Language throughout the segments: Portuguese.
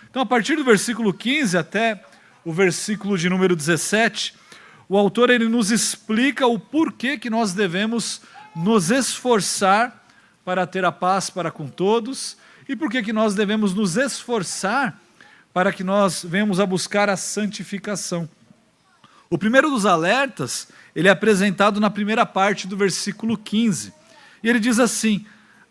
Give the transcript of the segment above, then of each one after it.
Então, a partir do versículo 15 até o versículo de número 17, o autor ele nos explica o porquê que nós devemos nos esforçar para ter a paz para com todos e porquê que nós devemos nos esforçar para que nós venhamos a buscar a santificação. O primeiro dos alertas, ele é apresentado na primeira parte do versículo 15. E ele diz assim: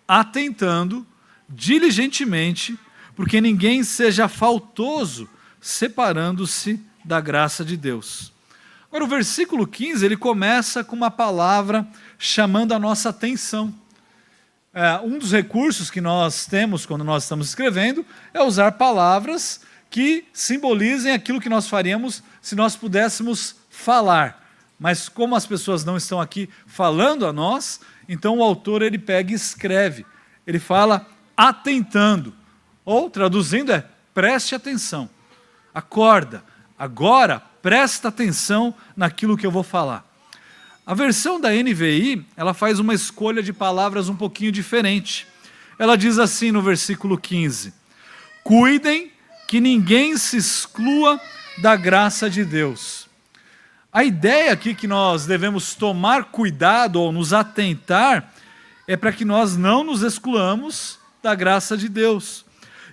atentando diligentemente, porque ninguém seja faltoso, separando-se da graça de Deus. Agora, o versículo 15, ele começa com uma palavra chamando a nossa atenção. Um dos recursos que nós temos quando nós estamos escrevendo é usar palavras que simbolizem aquilo que nós faríamos se nós pudéssemos falar. Mas como as pessoas não estão aqui falando a nós, então o autor ele pega e escreve. Ele fala atentando, ou traduzindo é preste atenção. Acorda, agora presta atenção naquilo que eu vou falar. A versão da NVI, ela faz uma escolha de palavras um pouquinho diferente. Ela diz assim no versículo 15: cuidem que ninguém se exclua da graça de Deus. A ideia aqui que nós devemos tomar cuidado ou nos atentar é para que nós não nos excluamos da graça de Deus.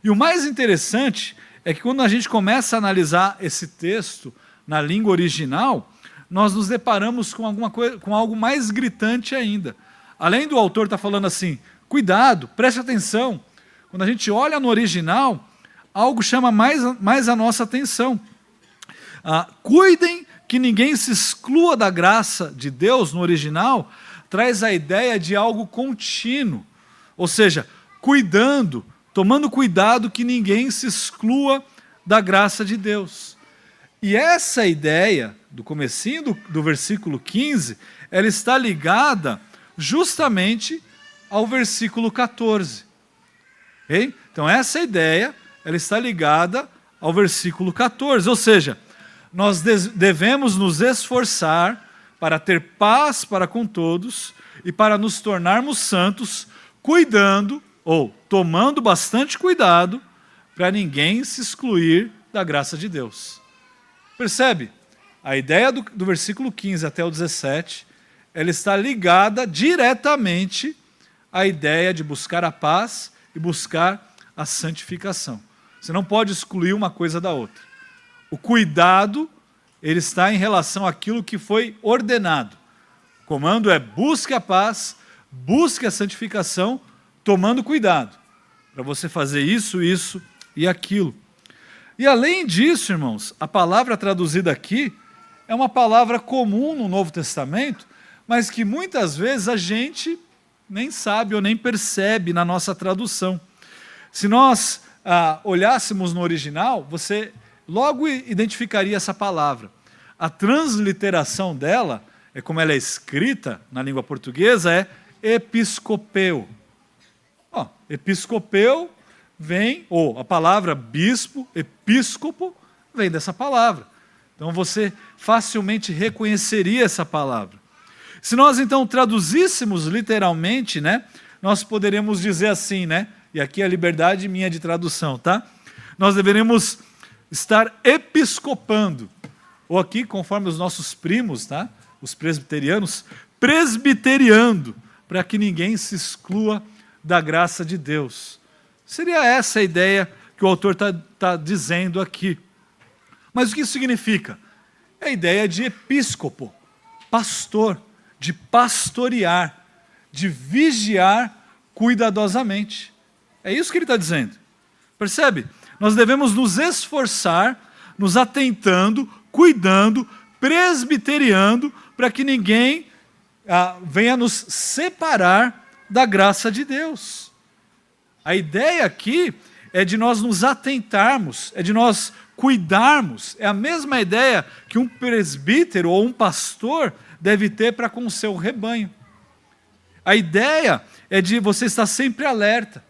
E o mais interessante é que quando a gente começa a analisar esse texto na língua original, nós nos deparamos com com algo mais gritante ainda. Além do autor estar falando assim, cuidado, preste atenção. Quando a gente olha no original, algo chama mais a nossa atenção. Cuidem que ninguém se exclua da graça de Deus, no original, traz a ideia de algo contínuo. Ou seja, cuidando, tomando cuidado que ninguém se exclua da graça de Deus. E essa ideia, do comecinho do versículo 15, ela está ligada justamente ao versículo 14. Okay? Então essa ideia, ela está ligada ao versículo 14, ou seja, nós devemos nos esforçar para ter paz para com todos e para nos tornarmos santos, cuidando ou tomando bastante cuidado para ninguém se excluir da graça de Deus. Percebe? A ideia do versículo 15 até o 17, ela está ligada diretamente à ideia de buscar a paz e buscar a santificação. Você não pode excluir uma coisa da outra. O cuidado, ele está em relação àquilo que foi ordenado. O comando é busque a paz, busque a santificação, tomando cuidado, para você fazer isso, isso e aquilo. E além disso, irmãos, a palavra traduzida aqui é uma palavra comum no Novo Testamento, mas que muitas vezes a gente nem sabe ou nem percebe na nossa tradução. Se nós olhássemos no original, você logo identificaria essa palavra. A transliteração dela, é como ela é escrita na língua portuguesa, é episcopeu. Episcopeu vem, ou a palavra bispo, episcopo, vem dessa palavra. Então você facilmente reconheceria essa palavra. Se nós então traduzíssemos literalmente, nós poderíamos dizer assim, e aqui é a liberdade minha de tradução, tá? Nós deveríamos estar episcopando, ou aqui, conforme os nossos primos, tá? Os presbiterianos, presbiteriando, para que ninguém se exclua da graça de Deus. Seria essa a ideia que o autor está dizendo aqui. Mas o que isso significa? É a ideia de episcopo, pastor, de pastorear, de vigiar cuidadosamente. É isso que ele está dizendo. Percebe? Nós devemos nos esforçar, nos atentando, cuidando, presbiteriando, para que ninguém venha nos separar da graça de Deus. A ideia aqui é de nós nos atentarmos, é de nós cuidarmos. É a mesma ideia que um presbítero ou um pastor deve ter para com o seu rebanho. A ideia é de você estar sempre alerta.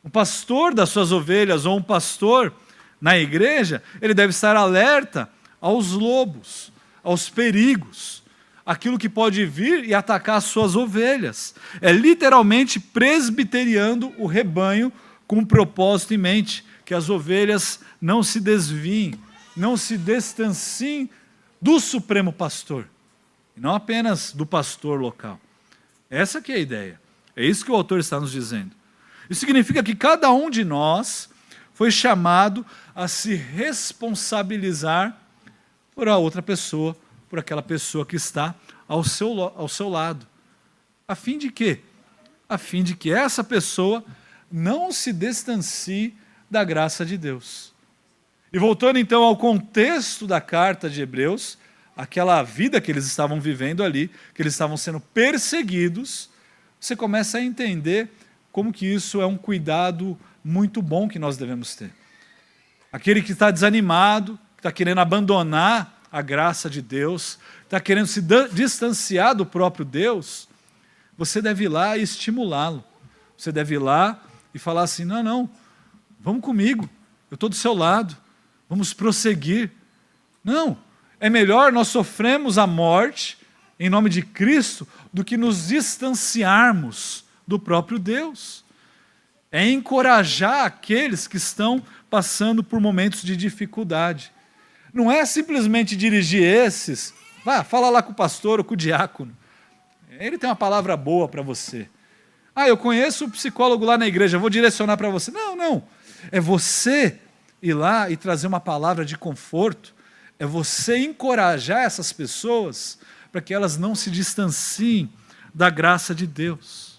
Um pastor das suas ovelhas ou um pastor na igreja, ele deve estar alerta aos lobos, aos perigos, aquilo que pode vir e atacar as suas ovelhas. É literalmente presbiteriando o rebanho com um propósito em mente, que as ovelhas não se desviem, não se distanciem do Supremo Pastor, e não apenas do pastor local. Essa que é a ideia. É isso que o autor está nos dizendo. Isso significa que cada um de nós foi chamado a se responsabilizar por a outra pessoa, por aquela pessoa que está ao seu lado. A fim de quê? A fim de que essa pessoa não se distancie da graça de Deus. E voltando então ao contexto da carta de Hebreus, aquela vida que eles estavam vivendo ali, que eles estavam sendo perseguidos, você começa a entender como que isso é um cuidado muito bom que nós devemos ter. Aquele que está desanimado, que está querendo abandonar a graça de Deus, está querendo se distanciar do próprio Deus, você deve ir lá e estimulá-lo. Você deve ir lá e falar assim, não, vamos comigo, eu estou do seu lado, vamos prosseguir. Não, é melhor nós sofrermos a morte em nome de Cristo do que nos distanciarmos do próprio Deus. É encorajar aqueles que estão passando por momentos de dificuldade. Não é simplesmente dirigir esses, fala lá com o pastor ou com o diácono. Ele tem uma palavra boa para você. Eu conheço o psicólogo lá na igreja, vou direcionar para você. Não. É você ir lá e trazer uma palavra de conforto. É você encorajar essas pessoas para que elas não se distanciem da graça de Deus.